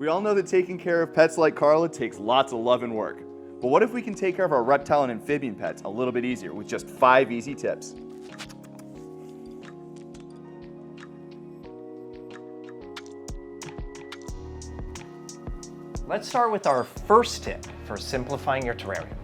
We all know that taking care of pets like Carla takes lots of love and work. But what if we can take care of our reptile and amphibian pets a little bit easier with just 5 easy tips? Let's start with our first tip for simplifying your terrarium.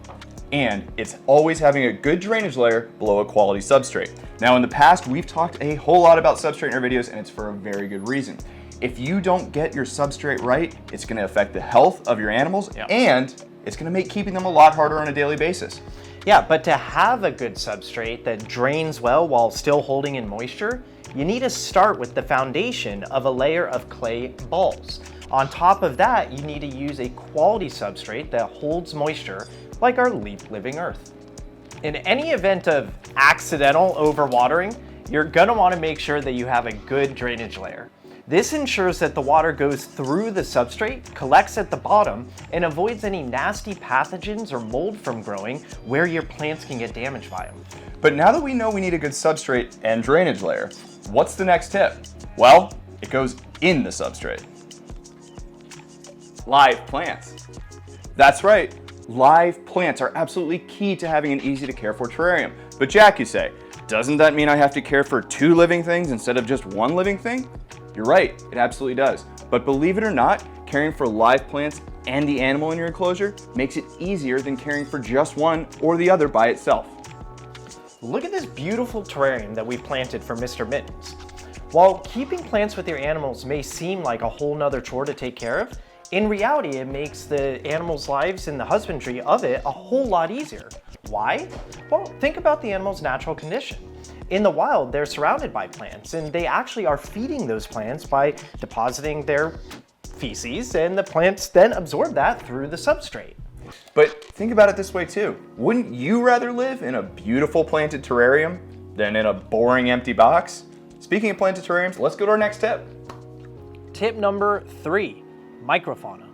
And it's always having a good drainage layer below a quality substrate. Now in the past, we've talked a whole lot about substrate in our videos, and it's for a very good reason. If you don't get your substrate right, it's gonna affect the health of your animals, and it's gonna make keeping them a lot harder on a daily basis. Yeah, but to have a good substrate that drains well while still holding in moisture, you need to start with the foundation of a layer of clay balls. On top of that, you need to use a quality substrate that holds moisture, like our Leap Living Earth. In any event of accidental overwatering, you're gonna wanna make sure that you have a good drainage layer. This ensures that the water goes through the substrate, collects at the bottom, and avoids any nasty pathogens or mold from growing where your plants can get damaged by them. But now that we know we need a good substrate and drainage layer, what's the next tip? Well, it goes in the substrate. Live plants. That's right. Live plants are absolutely key to having an easy to care for terrarium. But Jack, you say, doesn't that mean I have to care for 2 living things instead of just 1 living thing? You're right, it absolutely does. But believe it or not, caring for live plants and the animal in your enclosure makes it easier than caring for just one or the other by itself. Look at this beautiful terrarium that we planted for Mr. Mittens. While keeping plants with your animals may seem like a whole nother chore to take care of, in reality, it makes the animals' lives and the husbandry of it a whole lot easier. Why? Well, think about the animal's natural condition. In the wild, they're surrounded by plants, and they actually are feeding those plants by depositing their feces, and the plants then absorb that through the substrate. But think about it this way too. Wouldn't you rather live in a beautiful planted terrarium than in a boring empty box? Speaking of planted terrariums, let's go to our next tip. Tip number 3. Microfauna.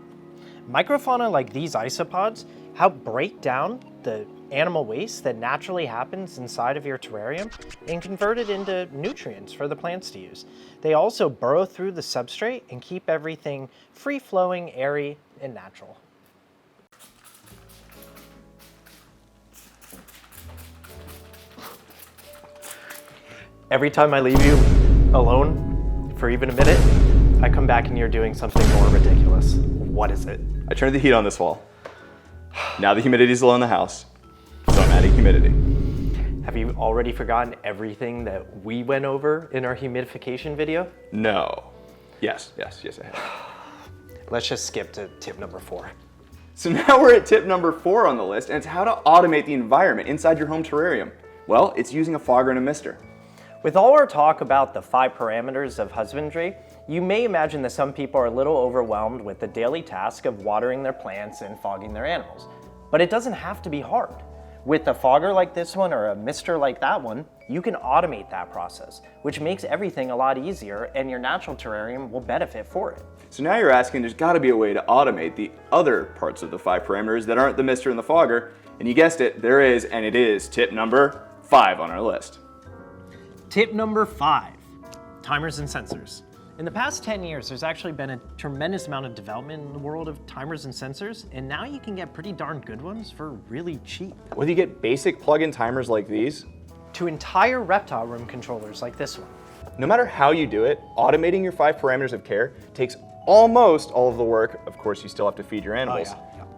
Microfauna like these isopods help break down the animal waste that naturally happens inside of your terrarium and convert it into nutrients for the plants to use. They also burrow through the substrate and keep everything free-flowing, airy, and natural. Every time I leave you alone for even a minute, I come back and you're doing something more ridiculous. What is it? I turned the heat on this wall. Now the humidity's low in the house, so I'm adding humidity. Have you already forgotten everything that we went over in our humidification video? No. Yes, I have. Let's just skip to tip number 4. So now we're at tip number 4 on the list, and it's how to automate the environment inside your home terrarium. Well, it's using a fogger and a mister. With all our talk about the 5 parameters of husbandry, you may imagine that some people are a little overwhelmed with the daily task of watering their plants and fogging their animals. But it doesn't have to be hard. With a fogger like this one or a mister like that one, you can automate that process, which makes everything a lot easier, and your natural terrarium will benefit for it. So now you're asking, there's got to be a way to automate the other parts of the 5 parameters that aren't the mister and the fogger, and you guessed it, there is, and it is tip number 5 on our list. Tip number 5, timers and sensors. In the past 10 years, there's actually been a tremendous amount of development in the world of timers and sensors, and now you can get pretty darn good ones for really cheap. Whether you get basic plug-in timers like these, to entire reptile room controllers like this one. no matter how you do it, automating your 5 parameters of care takes almost all of the work, of course you still have to feed your animals,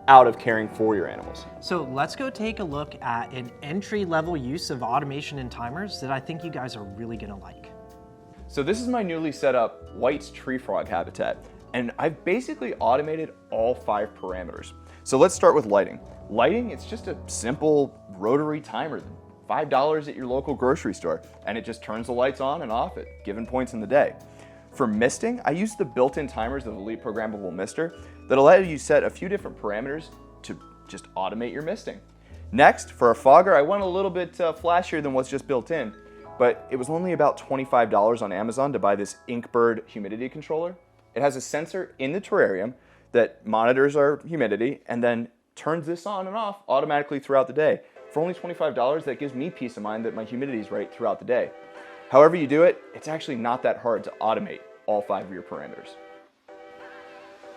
out of caring for your animals. So let's go take a look at an entry-level use of automation and timers that I think you guys are really gonna like. So this is my newly set up White's tree frog habitat, and I've basically automated all 5 parameters. So let's start with lighting. Lighting, it's just a simple rotary timer, $5 at your local grocery store, and it just turns the lights on and off at given points in the day. For misting, I use the built-in timers of the Elite Programmable Mister that allow you to set a few different parameters to just automate your misting. Next, for a fogger, I went a little bit flashier than what's just built in, but it was only about $25 on Amazon to buy this Inkbird humidity controller. It has a sensor in the terrarium that monitors our humidity and then turns this on and off automatically throughout the day. For only $25, that gives me peace of mind that my humidity is right throughout the day. However you do it, it's actually not that hard to automate all 5 of your parameters.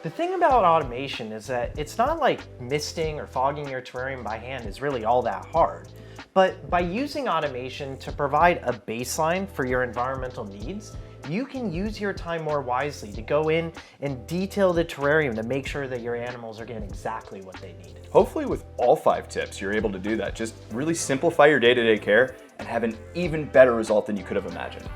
The thing about automation is that it's not like misting or fogging your terrarium by hand is really all that hard. But by using automation to provide a baseline for your environmental needs, you can use your time more wisely to go in and detail the terrarium to make sure that your animals are getting exactly what they need. Hopefully with all 5 tips, you're able to do that. Just really simplify your day-to-day care and have an even better result than you could have imagined.